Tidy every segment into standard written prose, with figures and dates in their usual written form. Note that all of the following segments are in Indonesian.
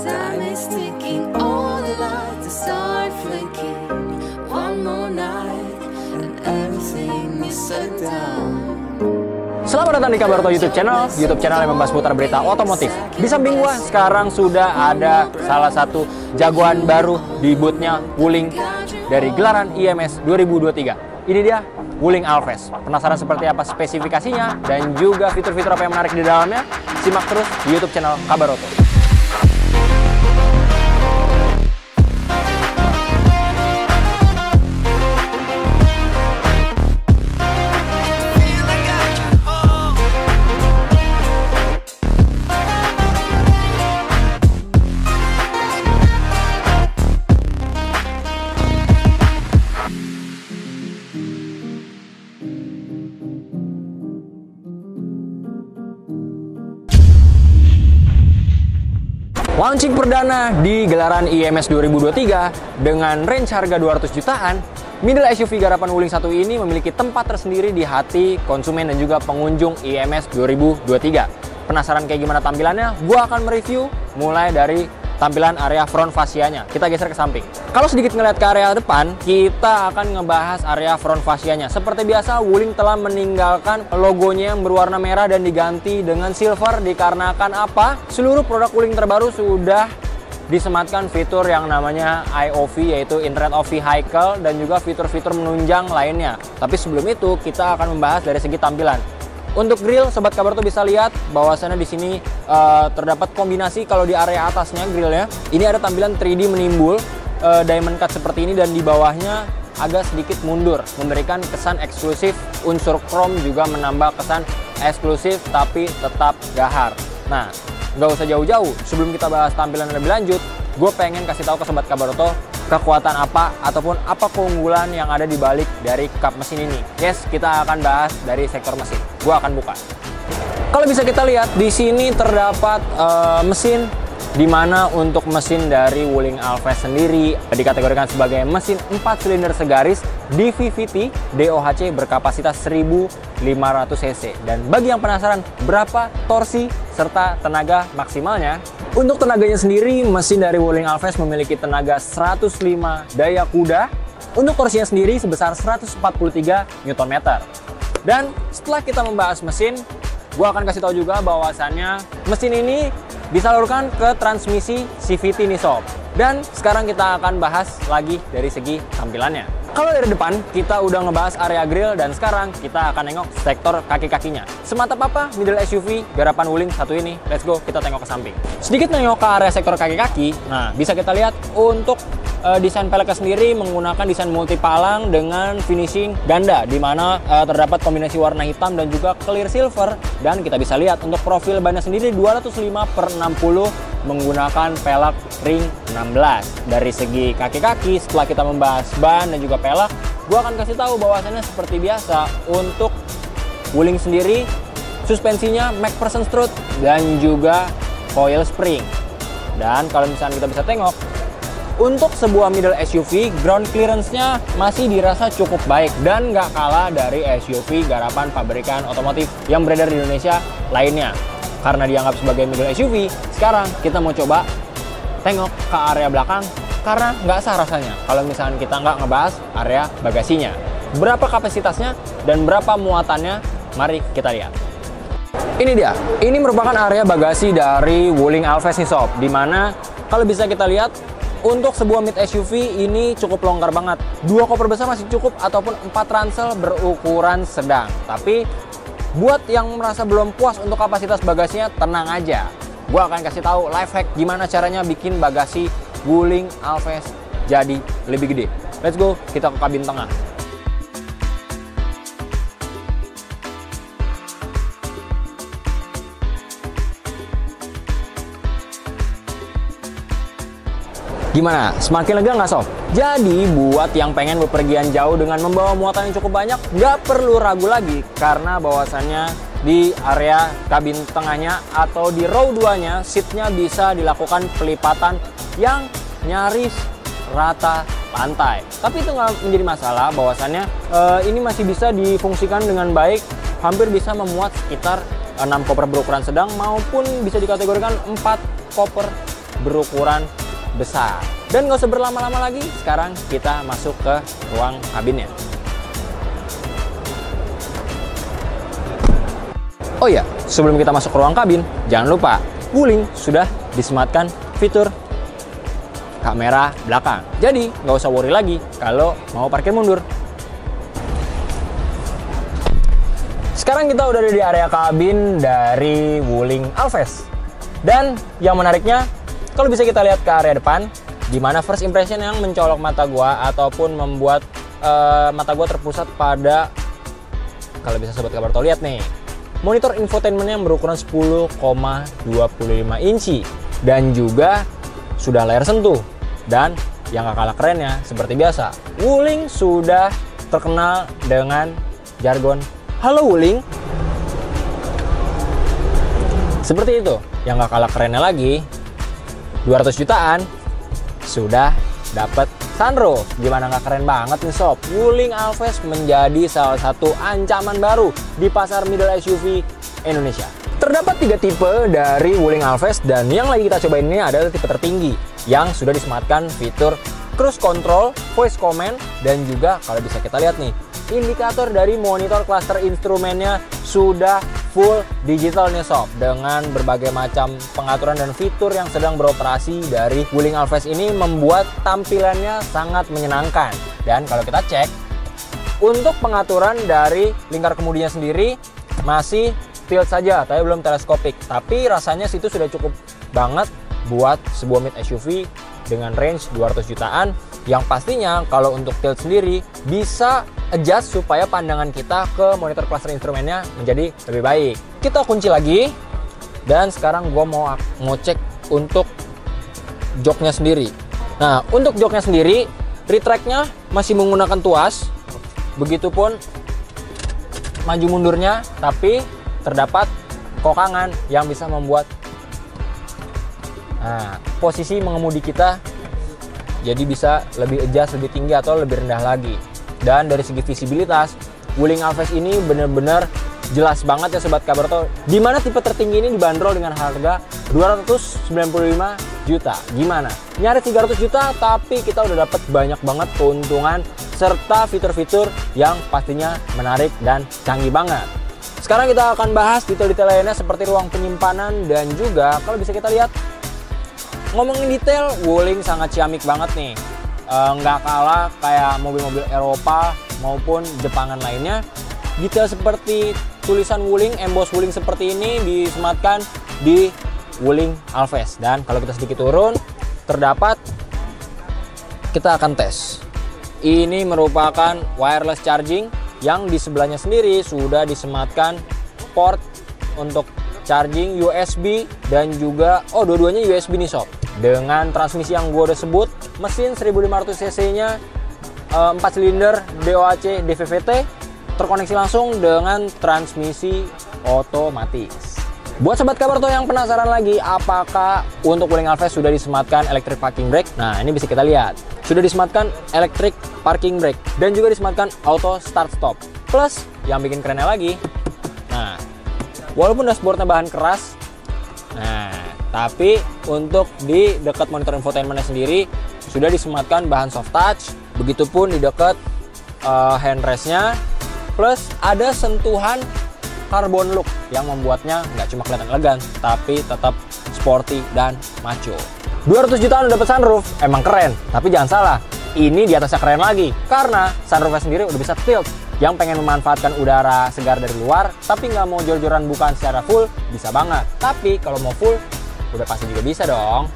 Time is ticking, all the lights start flicking. One more night and everything is set down. Selamat datang di Kabaroto YouTube channel yang membahas putar berita otomotif. Di samping gua sekarang sudah ada salah satu jagoan baru di bootnya Wuling dari gelaran IMS 2023. Ini dia Wuling Alves. Penasaran seperti apa spesifikasinya dan juga fitur-fitur apa yang menarik di dalamnya? Simak terus di YouTube channel Kabaroto. Launching perdana di gelaran IMS 2023 dengan range harga 200 jutaan, middle SUV garapan Wuling 1 ini memiliki tempat tersendiri di hati konsumen dan juga pengunjung IMS 2023. Penasaran kayak gimana tampilannya? Gua akan mereview mulai dari tampilan area front fascianya. Kita geser ke samping. Kalau sedikit ngeliat ke area depan, kita akan ngebahas area front fascianya. Seperti biasa, Wuling telah meninggalkan logonya yang berwarna merah dan diganti dengan silver dikarenakan apa? Seluruh produk Wuling terbaru sudah disematkan fitur yang namanya IOV, yaitu Internet of Vehicle, dan juga fitur-fitur menunjang lainnya. Tapi sebelum itu, kita akan membahas dari segi tampilan. Untuk grill, Sobat Kabaroto bisa lihat bahwasannya di sini terdapat kombinasi. Kalau di area atasnya grillnya, ini ada tampilan 3D menimbul diamond cut seperti ini, dan di bawahnya agak sedikit mundur, memberikan kesan eksklusif. Unsur chrome juga menambah kesan eksklusif tapi tetap gahar. Nah, nggak usah jauh-jauh. Sebelum kita bahas tampilan lebih lanjut, gue pengen kasih tahu ke Sobat Kabaroto kekuatan apa ataupun apa keunggulan yang ada di balik dari kap mesin ini. Yes, kita akan bahas dari sektor mesin. Gua akan buka. Kalau bisa kita lihat di sini terdapat mesin, di mana untuk mesin dari Wuling Alves sendiri dikategorikan sebagai mesin 4 silinder segaris DVVT DOHC berkapasitas 1500 cc. Dan bagi yang penasaran berapa torsi serta tenaga maksimalnya, untuk tenaganya sendiri mesin dari Wuling Alves memiliki tenaga 105 daya kuda. Untuk torsinya sendiri sebesar 143 Nm. Dan setelah kita membahas mesin, gua akan kasih tahu juga bahwasannya mesin ini disalurkan ke transmisi CVT nih sob. Dan sekarang kita akan bahas lagi dari segi tampilannya. Kalau dari depan kita udah ngebahas area grill, dan sekarang kita akan nengok sektor kaki-kakinya. Semantap apa middle SUV garapan Wuling 1 ini? Let's go, kita tengok ke samping. Sedikit nengok ke area sektor kaki-kaki. Nah, bisa kita lihat untuk desain peleknya sendiri menggunakan desain multipalang dengan finishing ganda, di mana terdapat kombinasi warna hitam dan juga clear silver. Dan kita bisa lihat untuk profil bannya sendiri 205/60 menggunakan pelek ring 16. Dari segi kaki-kaki, setelah kita membahas ban dan juga pelek, gua akan kasih tahu bahwasannya seperti biasa untuk Wuling sendiri suspensinya McPherson strut dan juga coil spring. Dan kalau misalnya kita bisa tengok, untuk sebuah middle SUV, ground clearance-nya masih dirasa cukup baik dan nggak kalah dari SUV garapan pabrikan otomotif yang beredar di Indonesia lainnya. Karena dianggap sebagai middle SUV, sekarang kita mau coba tengok ke area belakang, karena nggak sah rasanya kalau misalnya kita nggak ngebahas area bagasinya. Berapa kapasitasnya dan berapa muatannya, mari kita lihat. Ini dia, ini merupakan area bagasi dari Wuling Alves nih sob, dimana kalau bisa kita lihat untuk sebuah mid SUV ini cukup longgar banget. 2 koper besar masih cukup ataupun 4 ransel berukuran sedang. Tapi buat yang merasa belum puas untuk kapasitas bagasinya, tenang aja. Gua akan kasih tahu life hack gimana caranya bikin bagasi Wuling Alves jadi lebih gede. Let's go, kita ke kabin tengah. Gimana? Semakin lega nggak sob? Jadi buat yang pengen bepergian jauh dengan membawa muatan yang cukup banyak, nggak perlu ragu lagi, karena bahwasannya di area kabin tengahnya atau di row 2-nya seatnya bisa dilakukan pelipatan yang nyaris rata lantai. Tapi itu nggak menjadi masalah, bahwasannya ini masih bisa difungsikan dengan baik, hampir bisa memuat sekitar 6 koper berukuran sedang maupun bisa dikategorikan 4 koper berukuran besar. Dan nggak usah berlama-lama lagi, sekarang kita masuk ke ruang kabinnya. Oh iya, sebelum kita masuk ke ruang kabin, jangan lupa Wuling sudah disematkan fitur kamera belakang. Jadi nggak usah worry lagi kalau mau parkir mundur. Sekarang kita udah ada di area kabin dari Wuling Alphest. Dan yang menariknya, kalau bisa kita lihat ke area depan, di mana first impression yang mencolok mata gua ataupun membuat mata gua terpusat pada, kalau bisa sobat kabar tol lihat nih, monitor infotainment yang berukuran 10,25 inci dan juga sudah layar sentuh. Dan yang gak kalah kerennya, seperti biasa, Wuling sudah terkenal dengan jargon "Halo Wuling". Seperti itu. Yang gak kalah kerennya lagi, 200 jutaan sudah dapat sunroof. Gimana gak keren banget nih sob? Wuling Alphest menjadi salah satu ancaman baru di pasar middle SUV Indonesia. Terdapat 3 tipe dari Wuling Alphest dan yang lagi kita cobain ini adalah tipe tertinggi yang sudah disematkan fitur cruise control, voice command, dan juga kalau bisa kita lihat nih, indikator dari monitor cluster instrumennya sudah full digital nih sob, dengan berbagai macam pengaturan dan fitur yang sedang beroperasi dari Wuling Alphest ini membuat tampilannya sangat menyenangkan. Dan kalau kita cek, untuk pengaturan dari lingkar kemudinya sendiri masih tilt saja, tapi belum teleskopik. Tapi rasanya situ sudah cukup banget buat sebuah mid SUV dengan range 200 jutaan, yang pastinya kalau untuk tilt sendiri bisa adjust supaya pandangan kita ke monitor cluster instrumennya menjadi lebih baik. Kita kunci lagi, dan sekarang gue mau cek untuk joknya sendiri. Nah, untuk joknya sendiri, retract-nya masih menggunakan tuas, begitupun maju mundurnya, tapi terdapat kokangan yang bisa membuat posisi mengemudi kita jadi bisa lebih adjust, lebih tinggi atau lebih rendah lagi. Dan dari segi visibilitas, Wuling Alphest ini benar-benar jelas banget ya sobat kabar tol, dimana tipe tertinggi ini dibanderol dengan harga 295 juta. Gimana? Nyaris 300 juta, tapi kita udah dapat banyak banget keuntungan serta fitur-fitur yang pastinya menarik dan canggih banget. Sekarang kita akan bahas detail-detail lainnya seperti ruang penyimpanan, dan juga kalau bisa kita lihat, ngomongin detail, Wuling sangat ciamik banget nih. Nggak kalah kayak mobil-mobil Eropa maupun Jepangan lainnya. Detail seperti tulisan Wuling, emboss Wuling seperti ini disematkan di Wuling Alphest. Dan kalau kita sedikit turun, terdapat, kita akan tes. Ini merupakan wireless charging yang di sebelahnya sendiri sudah disematkan port untuk charging USB dan juga dua-duanya USB nih sob. Dengan transmisi yang gue udah sebut, mesin 1500 cc nya 4 silinder DOHC DVVT, terkoneksi langsung dengan transmisi otomatis. Buat sobat kabar tol yang penasaran lagi apakah untuk Wuling Alphest sudah disematkan electric parking brake, nah ini bisa kita lihat sudah disematkan electric parking brake dan juga disematkan auto start stop. Plus yang bikin kerennya lagi, nah walaupun dashboardnya bahan keras, nah tapi untuk di dekat monitor infotainmentnya sendiri sudah disematkan bahan soft touch, begitupun di dekat handrestnya, plus ada sentuhan carbon look yang membuatnya nggak cuma kelihatan elegan, tapi tetap sporty dan macho. 200 jutaan udah dapat sunroof, emang keren, tapi jangan salah, ini di atasnya keren lagi, karena sunroofnya sendiri udah bisa tilt. Yang pengen memanfaatkan udara segar dari luar, tapi nggak mau jor-joran bukaan secara full, bisa banget. Tapi kalau mau full, udah pasti juga bisa dong.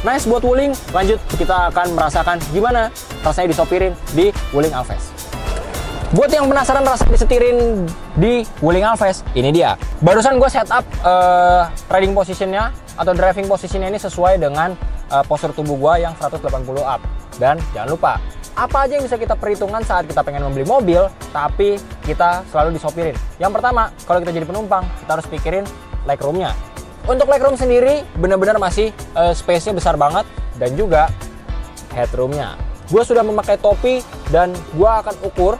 Nice buat Wuling. Lanjut, kita akan merasakan gimana rasanya disopirin di Wuling Alphest. Buat yang penasaran rasa disetirin di Wuling Alphest, ini dia. Barusan gue setup riding positionnya atau driving positionnya ini sesuai dengan postur tubuh gue yang 180 up. Dan jangan lupa, apa aja yang bisa kita perhitungkan saat kita pengen membeli mobil, tapi kita selalu disopirin. Yang pertama, kalau kita jadi penumpang, kita harus pikirin legroomnya. Untuk legroom sendiri, benar-benar masih space-nya besar banget, dan juga headroomnya. Gue sudah memakai topi, dan gue akan ukur.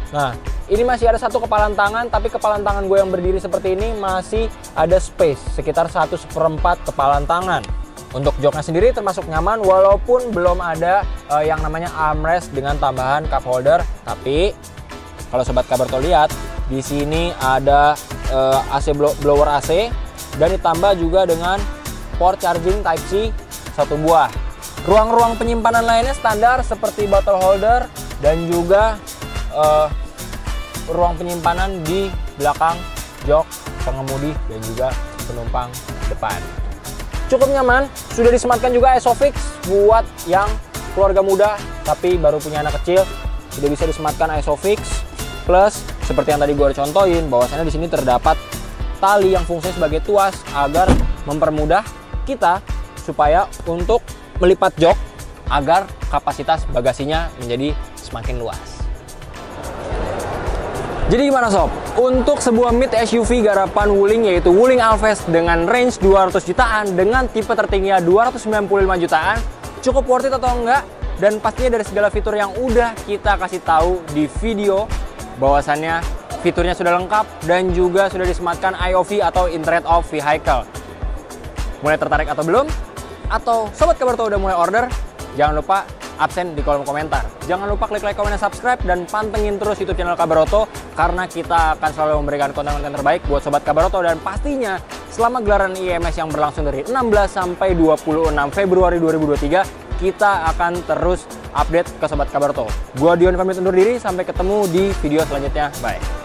Nah, Ini masih ada satu kepalan tangan, tapi kepalan tangan gue yang berdiri seperti ini masih ada space sekitar 1/4 kepalan tangan. Untuk joknya sendiri termasuk nyaman walaupun belum ada yang namanya armrest dengan tambahan cup holder. Tapi kalau Sobat Kabarto lihat, di sini ada AC blower AC dan ditambah juga dengan port charging Type-C 1 buah. Ruang-ruang penyimpanan lainnya standar seperti bottle holder dan juga ruang penyimpanan di belakang jok pengemudi dan juga penumpang depan. Cukup nyaman, sudah disematkan juga ISOFIX buat yang keluarga muda tapi baru punya anak kecil, sudah bisa disematkan ISOFIX. Plus seperti yang tadi gue contohin, bahwasannya di sini terdapat tali yang fungsinya sebagai tuas agar mempermudah kita supaya untuk melipat jok agar kapasitas bagasinya menjadi semakin luas. Jadi gimana sob? Untuk sebuah mid SUV garapan Wuling yaitu Wuling Alphest dengan range 200 jutaan dengan tipe tertingginya 295 jutaan, cukup worth it atau enggak? Dan pastinya dari segala fitur yang udah kita kasih tahu di video, bahwasannya fiturnya sudah lengkap dan juga sudah disematkan IOV atau Internet of Vehicle. Mulai tertarik atau belum? Atau Sobat Kabarto udah mulai order? Jangan lupa absen di kolom komentar. Jangan lupa klik like, komen, dan subscribe, dan pantengin terus YouTube channel Kabaroto karena kita akan selalu memberikan konten-konten terbaik buat Sobat Kabaroto. Dan pastinya selama gelaran IMS yang berlangsung dari 16 sampai 26 Februari 2023, kita akan terus update ke Sobat Kabaroto. Gua Dion pamit undur diri, sampai ketemu di video selanjutnya. Bye.